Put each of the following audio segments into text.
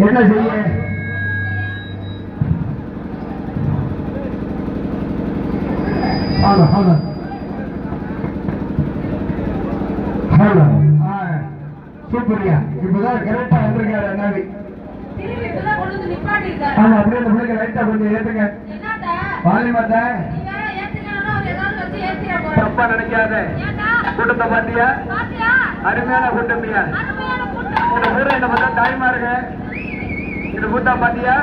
என்ன செய்ய? Hello hello hello. சூப்பரியா, இப்பதான் கரெக்டா வந்திருக்காரு அண்ணாவி. ஆமா, அப்படியே அந்த பிள்ளைங்க லைட்டா கொஞ்சம் ஏத்துங்க. வாலிமாத்த தப்பா நினைக்காத. கூட்டத்தை பாத்தியா? அருமையான கூட்டமையா. இந்த ஊரை என்ன பார்த்தா தாய்மா இருக்கு. இந்த கூட்டம் பாத்தியா?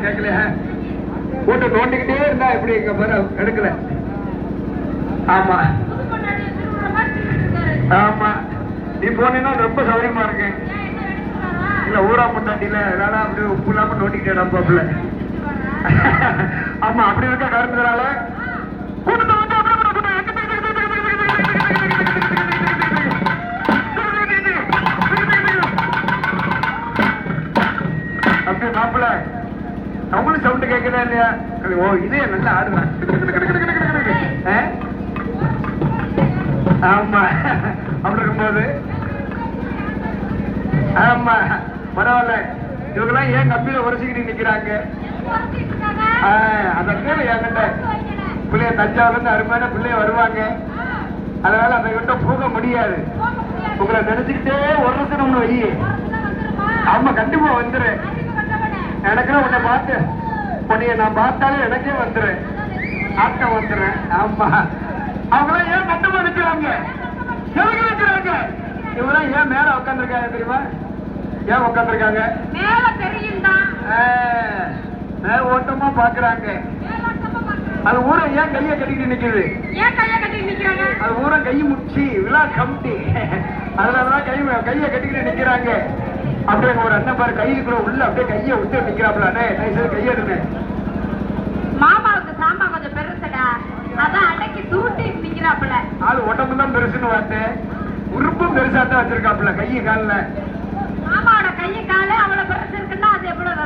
கேட்கலையா? கூட்டம் நோண்டிக்கிட்டே இருந்தா எப்படி இங்க பாரு எடுக்கல. ஆமா ஆமா, நீ போனீங்கன்னா ரொம்ப சௌகரியமா இருக்கு. இல்ல ஊரா முட்டாட்டில அதனால அப்படி உப்பு இல்லாம நோட்டிக்கிட்டே பாப்புல. ஆமா, அப்படி இருக்க காரணத்தினால கூட்டத்தை வந்து அப்படியே மாப்பிள்ள அவங்களும் சவுண்ட் கேட்கதா இல்லையா? ஓ, இதே நல்லா ஆடுறான். ஆமா, அப்படி இருக்கும்போது ஆமா பரவாயில்ல. இவங்கெல்லாம் ஏன் கம்பியில உரசிக்கிட்டு நிக்கிறாங்க? அந்த பேரு என்கிட்ட பிள்ளைய தஞ்சாவூர்ல இருந்து அருமையான பிள்ளைய வருவாங்க. அதனால அந்த கிட்ட போக முடியாது. உங்களை நினைச்சுக்கிட்டே ஒரு வருஷம் வை. ஆமா, கண்டிப்பா வந்துரு. எனக்கு உன்னை பார்த்து உன்னைய நான் பார்த்தாலே எனக்கே வந்துடுறேன், ஆட்டம் வந்துடுறேன். ஆமா, அவங்களாம் ஏன் கட்டமா நிக்கிறாங்க? எதுக்கு நிக்கிறாங்க? இவரெல்லாம் ஏன் மேல உட்காந்துருக்காங்க தெரியுமா? ஏன் உட்காந்துருக்காங்க? மேல ஓட்டமா பாக்குறாங்க. அது ஊரை ஏன் கைய கட்டிக்கிட்டு நிக்குது? அது ஊரை கை முச்சி விழா கமிட்டி, அதனாலதான் கைய கட்டிக்கிட்டு நிக்கிறாங்க. அப்படியே ஒரு அண்ணன் பாரு கையில உள்ள அப்படியே கைய விட்டு நிக்கிறாப்ல. கைய எடுங்க. மாமாவுக்கு சாம்பா கொஞ்சம் பெருசுடா, அதான் அன்னைக்கு சுருட்டி நிக்கிறாப்ல. ஆளு உடம்பு தான் பெருசுன்னு பார்த்தேன், உறுப்பும் பெருசா தான் வச்சிருக்காப்ல. கையை காலில் மாமாவோட கையை கால அவ்வளவு பெருசு இருக்குன்னா அது எவ்வளவு